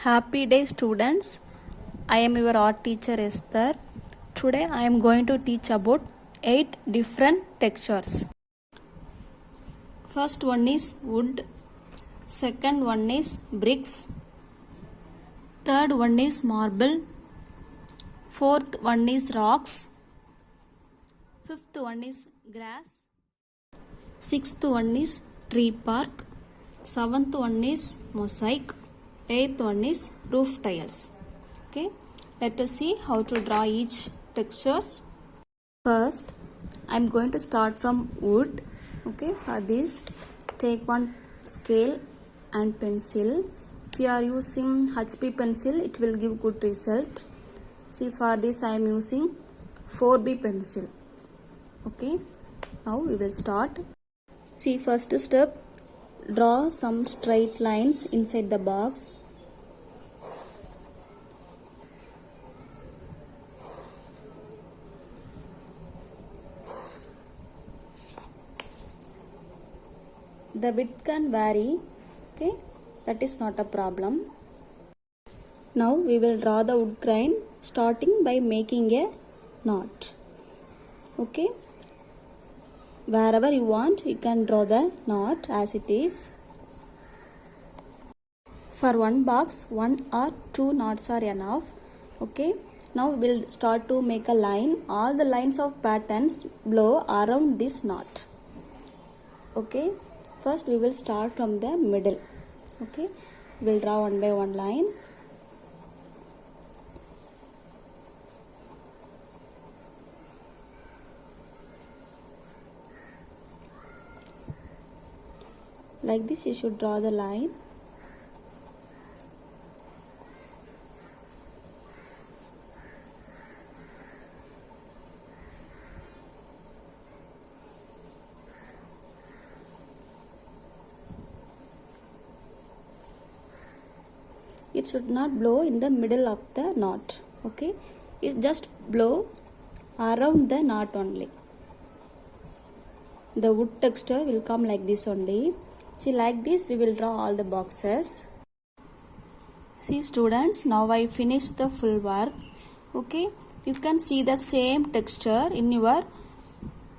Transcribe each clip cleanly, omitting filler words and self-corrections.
Happy day students. I am your art teacher Esther. Today I am going to teach about 8 different textures. First one is wood. Second one is bricks. Third one is marble. Fourth one is rocks. Fifth one is grass. Sixth one is tree bark. Seventh one is mosaic. Eighth one is roof tiles. Okay, let us see how to draw each textures. First, I am going to start from wood. Okay, for this, take one scale and pencil. If you are using HB pencil, it will give good result. See, for this I am using 4B pencil. Okay, now we will start. See, first step, draw some straight lines inside the box. The width can vary, okay, that is not a problem. Now we will draw the wood grain starting by making a knot. Okay, wherever you want you can draw the knot as it is. For one box, 1 or 2 knots are enough. Okay, now we will start to make a line. All the lines of patterns blow around this knot. Okay, first we will start from the middle. Okay, we will draw one by one line. Like this you should draw the line. It should not blow in the middle of the knot. Okay, it just blow around the knot only. The wood texture will come like this only. See, like this we will draw all the boxes. See students, now I finished the full work. Okay, you can see the same texture in your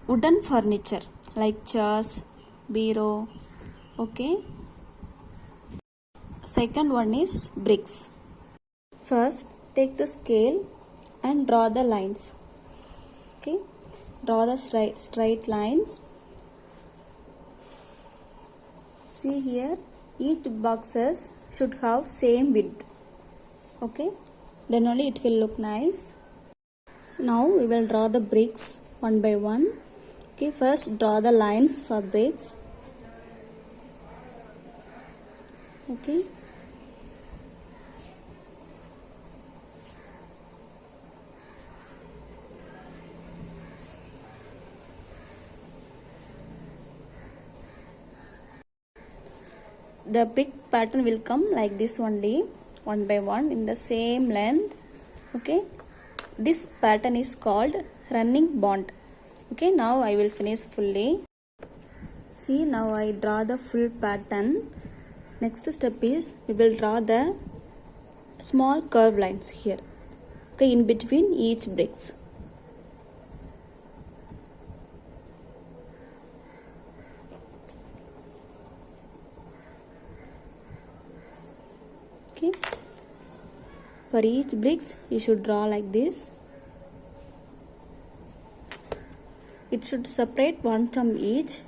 wooden furniture like chairs, bureau. Okay, second one is bricks. First, take the scale and draw the lines. Okay, draw the straight lines. See here, each boxes should have same width. Okay, then only it will look nice. So now we will draw the bricks one by one. Okay, first draw the lines for bricks. Okay, the brick pattern will come like this only, one by one in the same length. Okay, this pattern is called running bond. Okay, now I will finish fully. See, now I draw the full pattern. Next step is we will draw the small curve lines here. Okay, in between each bricks. Okay, for each bricks you should draw like this. It should separate one from each.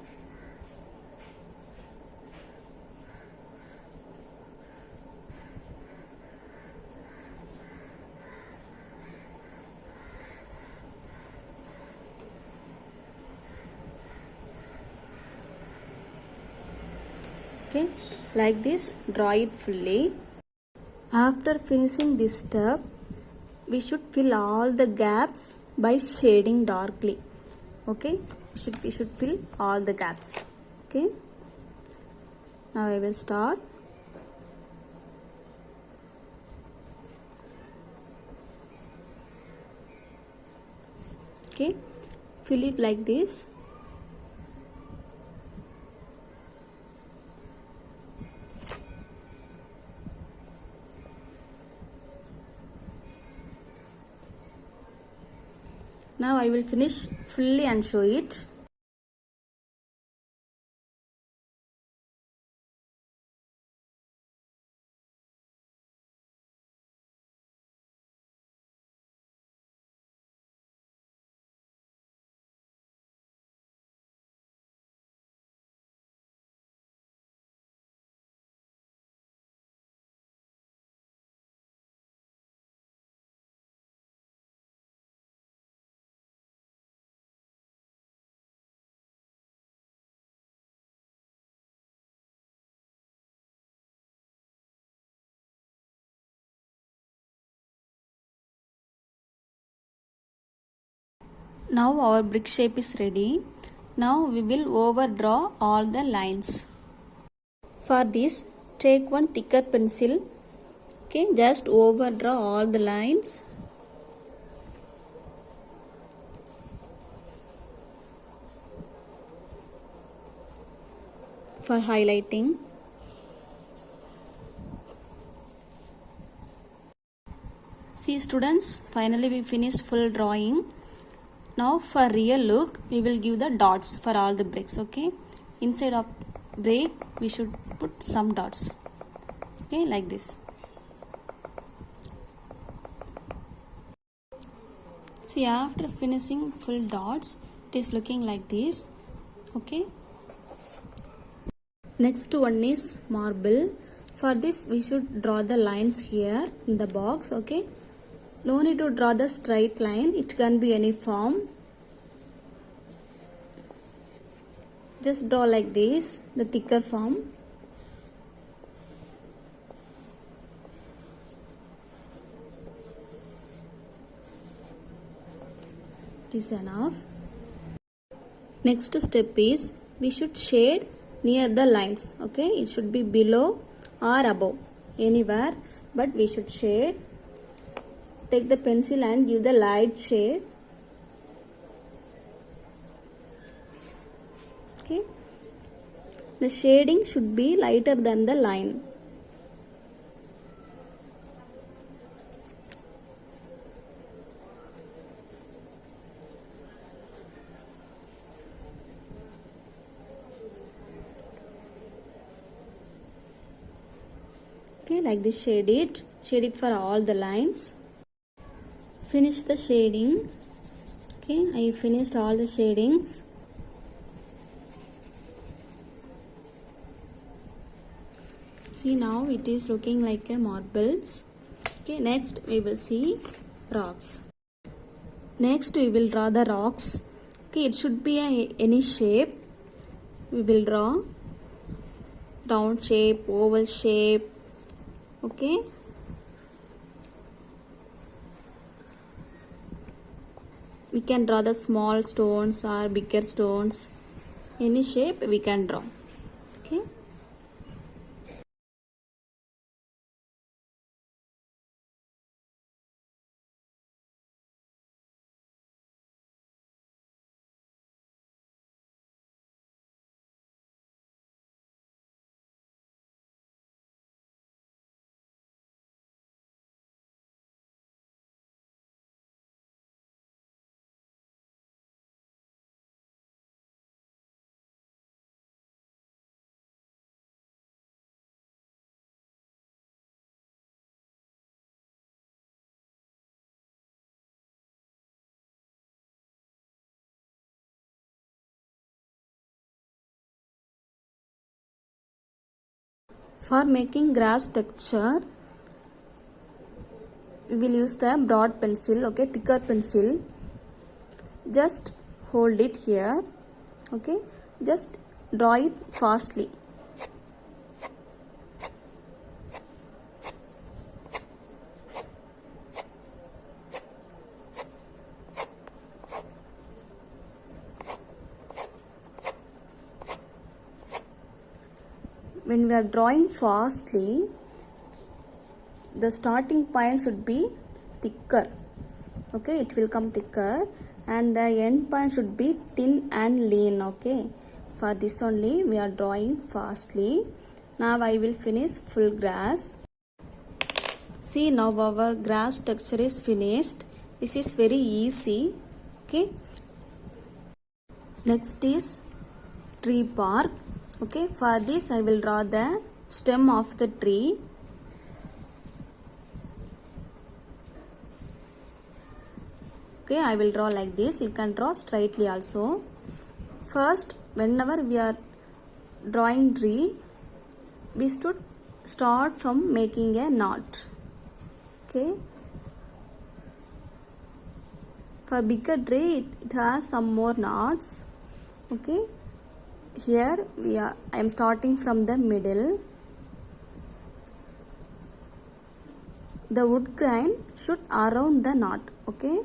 Okay, like this, draw it fully. After finishing this step, we should fill all the gaps by shading darkly. Okay, we should fill all the gaps. Okay, now I will start. Okay, fill it like this. Now I will finish fully and show it. Now our brick shape is ready. Now we will overdraw all the lines. For this, take one thicker pencil. Okay, just overdraw all the lines. For highlighting. See students, finally we finished full drawing. Now for real look, we will give the dots for all the bricks. Okay, inside of brick we should put some dots. Okay, like this. See, after finishing full dots, it is looking like this. Okay. Next one is marble. For this we should draw the lines here in the box. Okay. No need to draw the straight line. It can be any form. Just draw like this, the thicker form. It is enough. Next step is we should shade near the lines. Okay, it should be below or above, anywhere, but we should shade. Take the pencil and give the light shade. Okay, the shading should be lighter than the line. Okay, like this, shade it for all the lines. Finish the shading. Okay, I finished all the shadings. See, now it is looking like a marbles. Okay, next we will see rocks. Next we will draw the rocks. Okay, it should be any shape. We will draw round shape, oval shape. Okay. We can draw the small stones or bigger stones. Any shape we can draw. Okay. For making grass texture, we will use the broad pencil, okay, thicker pencil. Just hold it here, okay, just draw it fastly. When we are drawing fastly, the starting point should be thicker. Okay, it will come thicker, and the end point should be thin and lean. Okay, for this only we are drawing fastly. Now I will finish full grass. See, now our grass texture is finished. This is very easy. Okay, next is tree bark. Okay, for this I will draw the stem of the tree. Okay, I will draw like this. You can draw straightly also. First, whenever we are drawing tree, we should start from making a knot. Okay, for bigger tree it has some more knots. Okay, here I am starting from the middle. The wood grain should around the knot. Okay,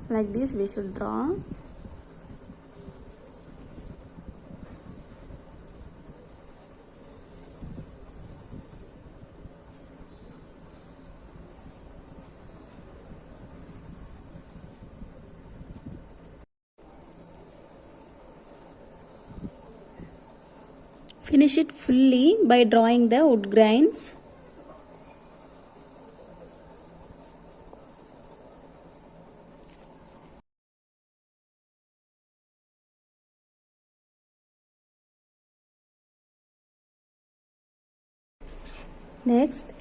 like this we should draw. Finish it fully by drawing the wood grains. Next,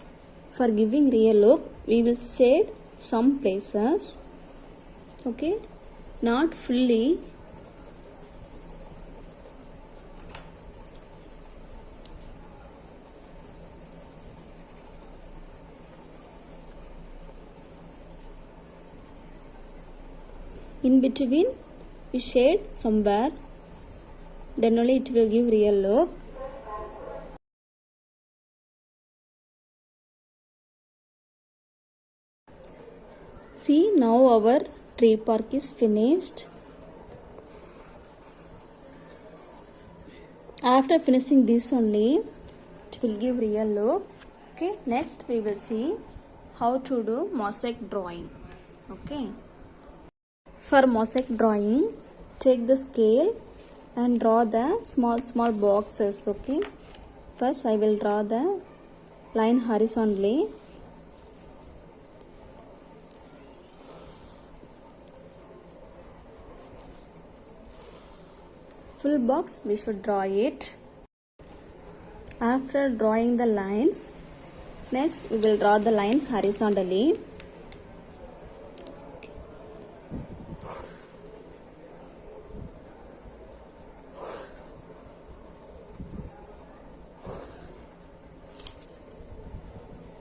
for giving real look, we will shade some places. Okay, not fully. In between, we shade somewhere. Then only it will give real look. See, now our tree park is finished. After finishing this only, it will give real look. Okay, next we will see how to do mosaic drawing. Okay, for mosaic drawing, take the scale and draw the small boxes. Okay, first I will draw the line horizontally. Full box we should draw it. After drawing the lines, next we will draw the line horizontally.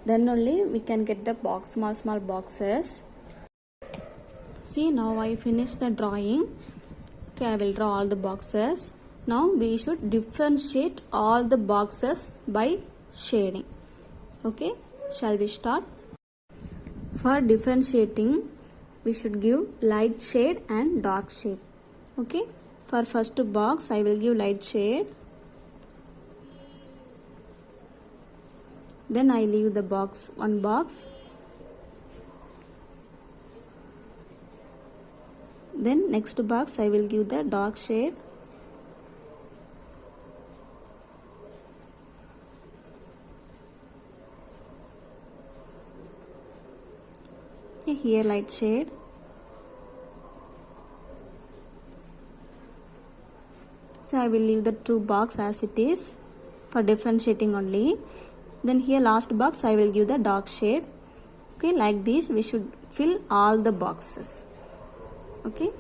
Then only we can get the box, small boxes. See, now I finished the drawing. Okay, I will draw all the boxes. Now we should differentiate all the boxes by shading. Okay, shall we start? For differentiating, we should give light shade and dark shade. Okay, for first box I will give light shade. Then I leave the box, one box. Then next box I will give the dark shade. Here light shade. So I will leave the two box as it is for differentiating only. Then here last box I will give the dark shade. Okay, like this we should fill all the boxes. Okay.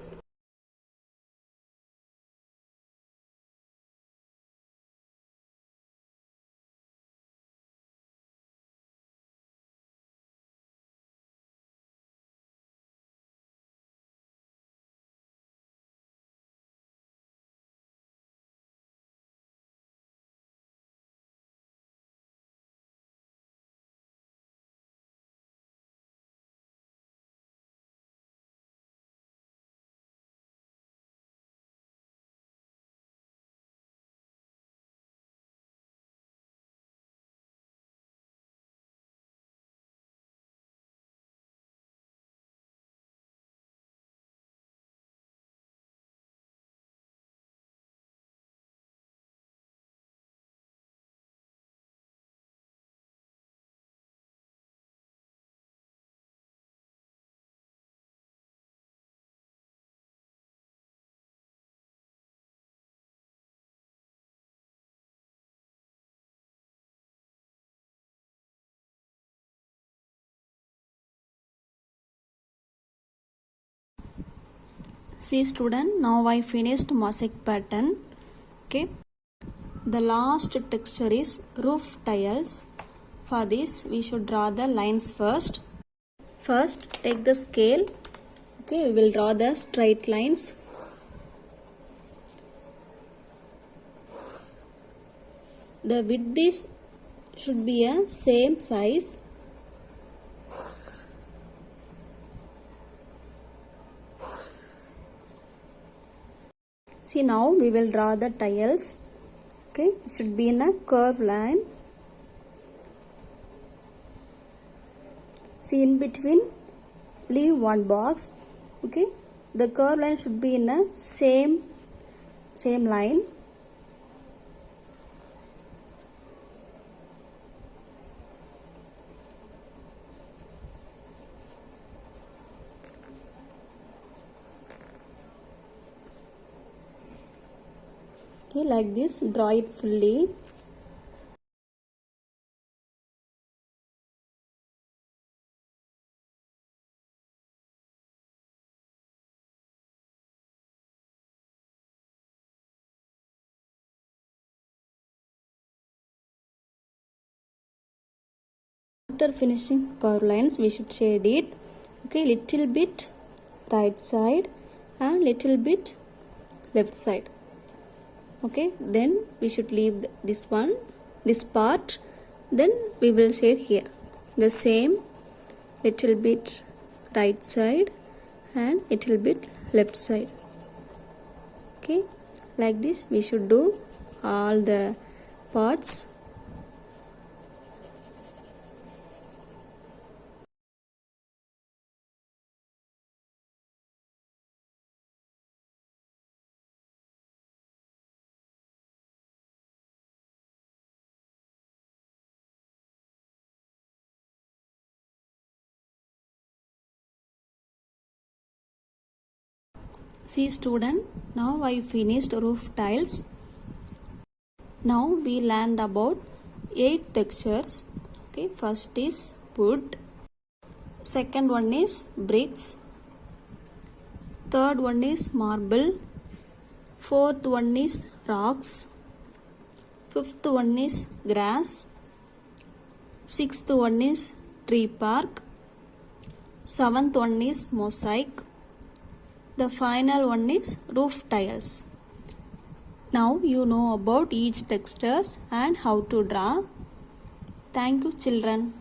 See student, now I finished mosaic pattern. Okay, the last texture is roof tiles. For this we should draw the lines first. First take the scale. Okay, we will draw the straight lines. The width is should be a same size. See, now we will draw the tiles. Okay, it should be in a curved line. See, in between leave one box. Okay, the curved line should be in a same line. Okay, like this, draw it fully. After finishing curve lines, we should shade it. Okay, little bit right side and little bit left side. Okay, then we should leave this part. Then we will shade here the same little bit right side and little bit left side. Okay, like this we should do all the parts. See student, now I finished roof tiles. Now we learned about 8 textures. Okay, first is wood, second one is bricks, third one is marble, fourth one is rocks, fifth one is grass, sixth one is tree bark, seventh one is mosaic, the final one is roof tiles. Now you know about each textures and how to draw. Thank you children.